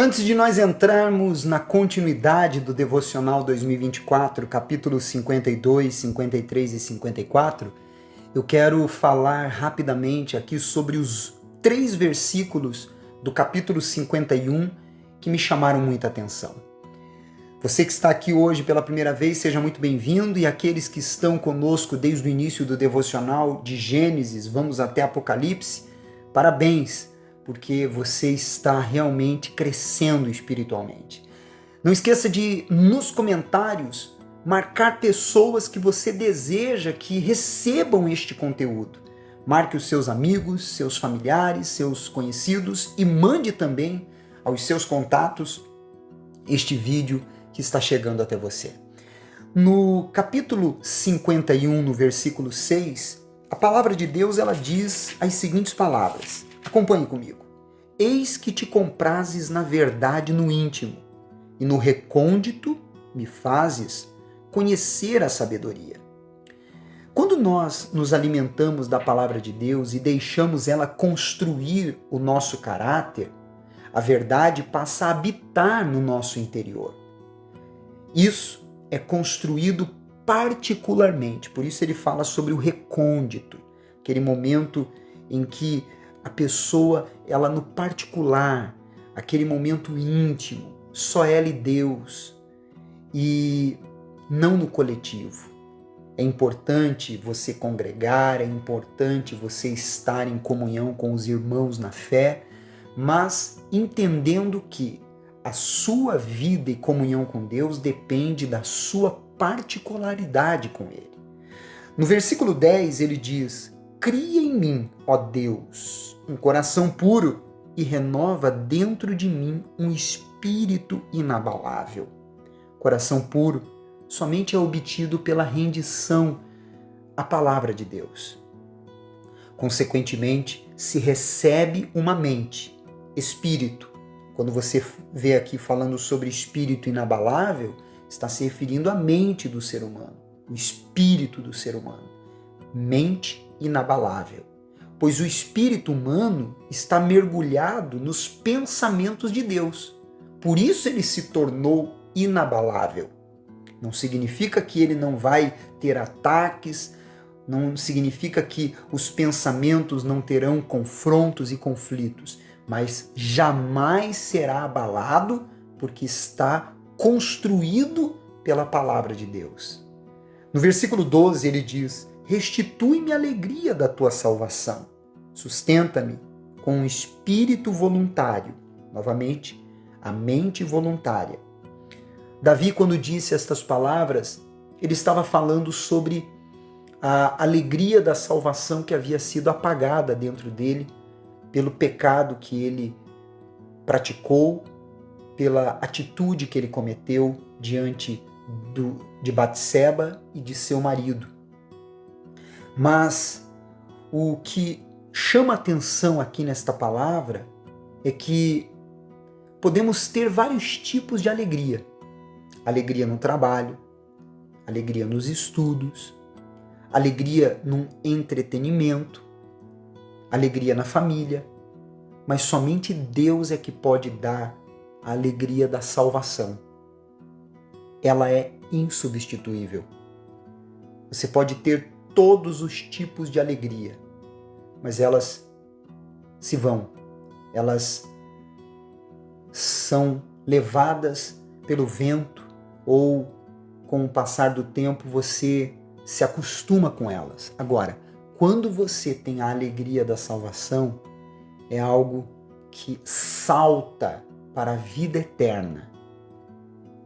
Antes de nós entrarmos na continuidade do Devocional 2024, capítulos 52, 53 e 54, eu quero falar rapidamente aqui sobre os 3 versículos do capítulo 51 que me chamaram muita atenção. Você que está aqui hoje pela primeira vez, seja muito bem-vindo, e aqueles que estão conosco desde o início do Devocional de Gênesis, vamos até Apocalipse, parabéns! Porque você está realmente crescendo espiritualmente. Não esqueça de, nos comentários, marcar pessoas que você deseja que recebam este conteúdo. Marque os seus amigos, seus familiares, seus conhecidos e mande também aos seus contatos este vídeo que está chegando até você. No capítulo 51, no versículo 6, a palavra de Deus ela diz as seguintes palavras. Acompanhe comigo. Eis que te comprases na verdade no íntimo, e no recôndito me fazes conhecer a sabedoria. Quando nós nos alimentamos da palavra de Deus e deixamos ela construir o nosso caráter, a verdade passa a habitar no nosso interior. Isso é construído particularmente, por isso ele fala sobre o recôndito, aquele momento em que a pessoa, ela no particular, aquele momento íntimo, só ela e Deus, e não no coletivo. É importante você congregar, é importante você estar em comunhão com os irmãos na fé, mas entendendo que a sua vida e comunhão com Deus depende da sua particularidade com Ele. No versículo 10 ele diz: cria em mim, ó Deus, um coração puro e renova dentro de mim um espírito inabalável. Coração puro somente é obtido pela rendição à palavra de Deus. Consequentemente, se recebe uma mente, espírito. Quando você vê aqui falando sobre espírito inabalável, está se referindo à mente do ser humano, o espírito do ser humano. Mente inabalável, pois o espírito humano está mergulhado nos pensamentos de Deus. Por isso ele se tornou inabalável. Não significa que ele não vai ter ataques, não significa que os pensamentos não terão confrontos e conflitos, mas jamais será abalado porque está construído pela palavra de Deus. No versículo 12 ele diz: restitui-me a alegria da tua salvação, sustenta-me com um espírito voluntário, novamente, a mente voluntária. Davi, quando disse estas palavras, ele estava falando sobre a alegria da salvação que havia sido apagada dentro dele pelo pecado que ele praticou, pela atitude que ele cometeu diante de Batseba e de seu marido. Mas o que chama atenção aqui nesta palavra é que podemos ter vários tipos de alegria. Alegria no trabalho, alegria nos estudos, alegria no entretenimento, alegria na família, mas somente Deus é que pode dar a alegria da salvação. Ela é insubstituível. Você pode ter todos os tipos de alegria, mas elas se vão, elas são levadas pelo vento ou com o passar do tempo você se acostuma com elas. Agora, quando você tem a alegria da salvação, é algo que salta para a vida eterna.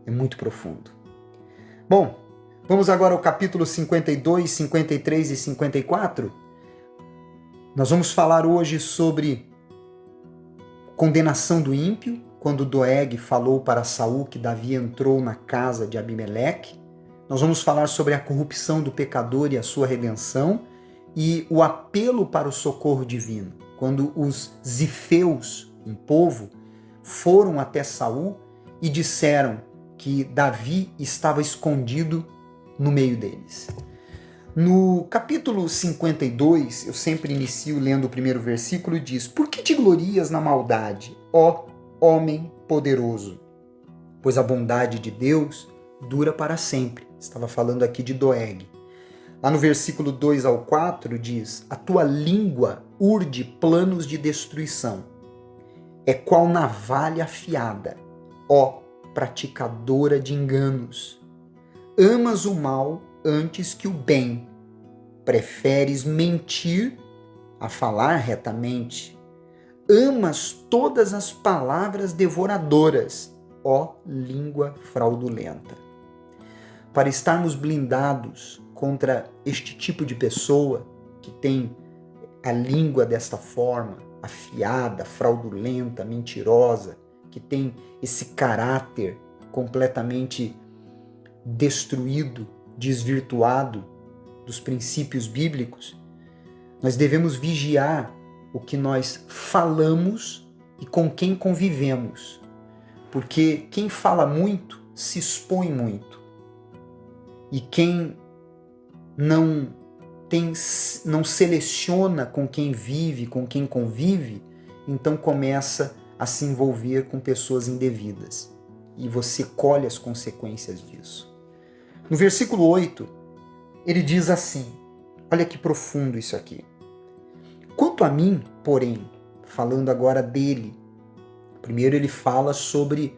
É muito profundo. Bom, vamos agora ao capítulo 52, 53 e 54. Nós vamos falar hoje sobre condenação do ímpio, quando Doeg falou para Saul que Davi entrou na casa de Abimeleque. Nós vamos falar sobre a corrupção do pecador e a sua redenção e o apelo para o socorro divino, quando os zifeus, um povo, foram até Saul e disseram que Davi estava escondido no meio deles. No capítulo 52, eu sempre inicio lendo o primeiro versículo e diz: por que te glorias na maldade, ó homem poderoso, pois a bondade de Deus dura para sempre. Estava falando aqui de Doeg. Lá no versículo 2 ao 4 diz: a tua língua urde planos de destruição. É qual navalha afiada, ó praticadora de enganos. Amas o mal antes que o bem. Preferes mentir a falar retamente. Amas todas as palavras devoradoras, ó língua fraudulenta. Para estarmos blindados contra este tipo de pessoa que tem a língua desta forma, afiada, fraudulenta, mentirosa, que tem esse caráter completamente destruído, desvirtuado dos princípios bíblicos, nós devemos vigiar o que nós falamos e com quem convivemos, porque quem fala muito se expõe muito, e quem não seleciona com quem vive, com quem convive, então começa a se envolver com pessoas indevidas. E você colhe as consequências disso. No versículo 8, ele diz assim, olha que profundo isso aqui. Quanto a mim, porém, falando agora dele, primeiro ele fala sobre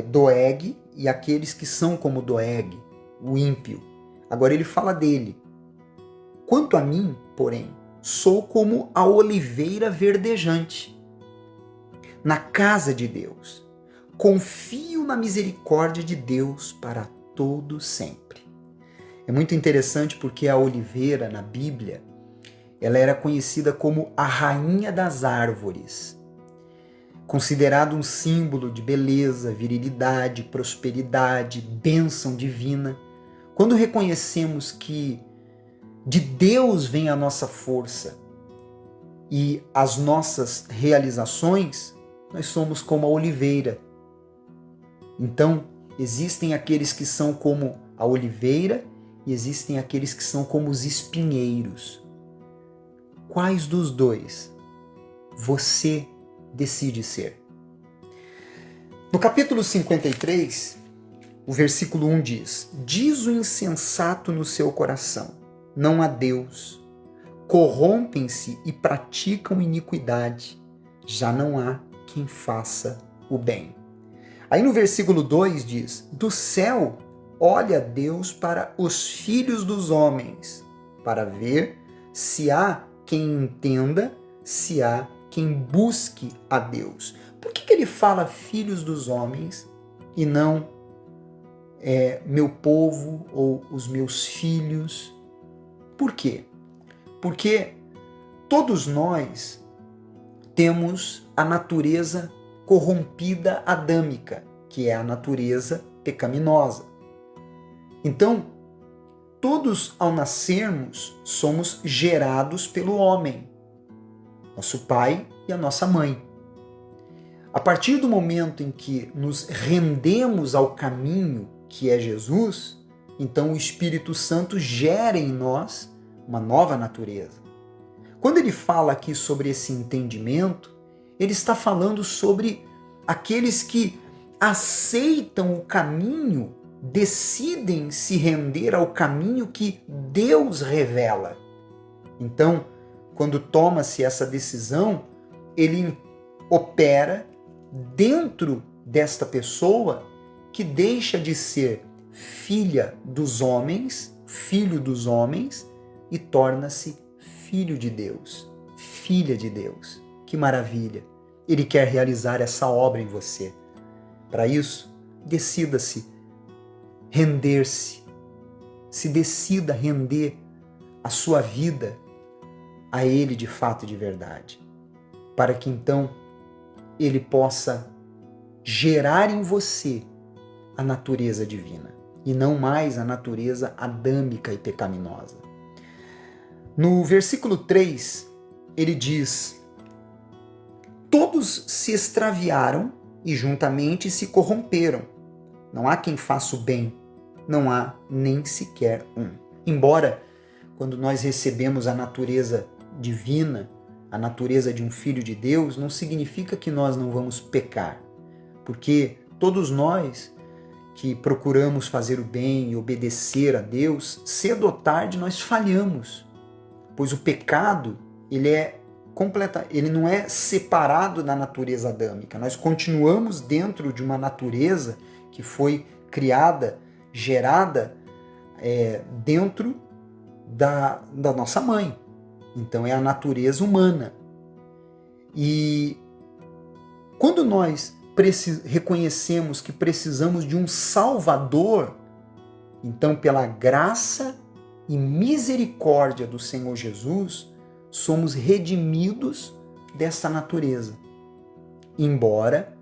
Doeg e aqueles que são como Doeg, o ímpio. Agora ele fala dele. Quanto a mim, porém, sou como a oliveira verdejante na casa de Deus. Confio na misericórdia de Deus para todo sempre. É muito interessante porque a oliveira na Bíblia, ela era conhecida como a rainha das árvores, considerado um símbolo de beleza, virilidade, prosperidade, bênção divina. Quando reconhecemos que de Deus vem a nossa força e as nossas realizações, nós somos como a oliveira. Então, existem aqueles que são como a oliveira e existem aqueles que são como os espinheiros. Quais dos dois você decide ser? No capítulo 53, o versículo 1 diz: diz o insensato no seu coração, não há Deus. Corrompem-se e praticam iniquidade. Já não há quem faça o bem. Aí no versículo 2 diz: do céu olha Deus para os filhos dos homens, para ver se há quem entenda, se há quem busque a Deus. Por que ele fala filhos dos homens e não meu povo ou os meus filhos? Por quê? Porque todos nós temos a natureza corrompida adâmica, que é a natureza pecaminosa. Então, todos ao nascermos somos gerados pelo homem, nosso pai e a nossa mãe. A partir do momento em que nos rendemos ao caminho que é Jesus, então o Espírito Santo gera em nós uma nova natureza. Quando ele fala aqui sobre esse entendimento, ele está falando sobre aqueles que aceitam o caminho, decidem se render ao caminho que Deus revela. Então, quando toma-se essa decisão, ele opera dentro desta pessoa que deixa de ser filha dos homens, filho dos homens, e torna-se filho de Deus, filha de Deus. Que maravilha! Ele quer realizar essa obra em você. Para isso, decida-se render-se, se decida render a sua vida a Ele de fato e de verdade, para que então Ele possa gerar em você a natureza divina e não mais a natureza adâmica e pecaminosa. No versículo 3, ele diz: todos se extraviaram e juntamente se corromperam. Não há quem faça o bem, não há nem sequer um. Embora, quando nós recebemos a natureza divina, a natureza de um filho de Deus, não significa que nós não vamos pecar. porque todos nós que procuramos fazer o bem e obedecer a Deus, cedo ou tarde nós falhamos, pois o pecado ele não é separado da natureza adâmica. Nós continuamos dentro de uma natureza que foi criada, gerada dentro da nossa mãe. Então é a natureza humana. E quando nós reconhecemos que precisamos de um Salvador, então pela graça e misericórdia do Senhor Jesus, somos redimidos dessa natureza. Embora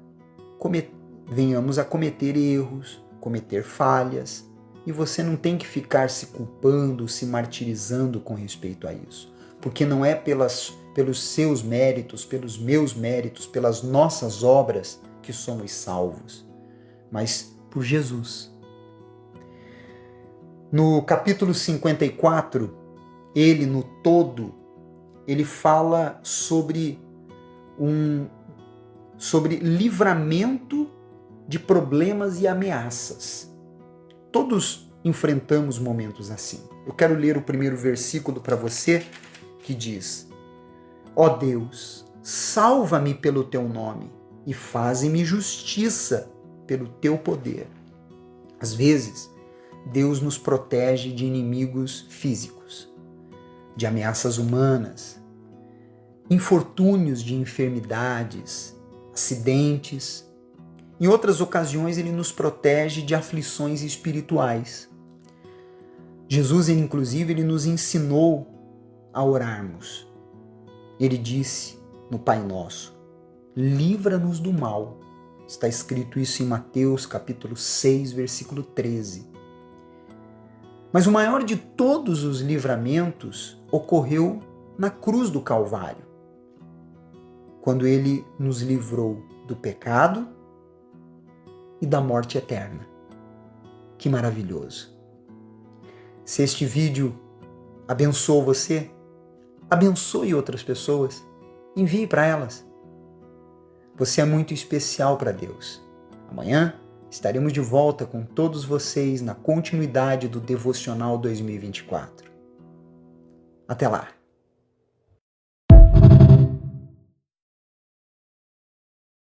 venhamos a cometer erros, cometer falhas, e você não tem que ficar se culpando, se martirizando com respeito a isso. Porque não é pelos seus méritos, pelos meus méritos, pelas nossas obras que somos salvos, mas por Jesus. No capítulo 54, ele fala sobre livramento de problemas e ameaças. Todos enfrentamos momentos assim. Eu quero ler o primeiro versículo para você, que diz: Ó Deus, salva-me pelo teu nome e faze-me justiça pelo teu poder. Às vezes, Deus nos protege de inimigos físicos, de ameaças humanas, infortúnios de enfermidades, acidentes. Em outras ocasiões, Ele nos protege de aflições espirituais. Jesus, inclusive, Ele nos ensinou a orarmos. Ele disse no Pai Nosso: livra-nos do mal. Está escrito isso em Mateus capítulo 6, versículo 13. Mas o maior de todos os livramentos ocorreu na cruz do Calvário, quando Ele nos livrou do pecado e da morte eterna. Que maravilhoso! Se este vídeo abençoou você, abençoe outras pessoas, envie para elas. Você é muito especial para Deus. Amanhã estaremos de volta com todos vocês na continuidade do Devocional 2024. Até lá!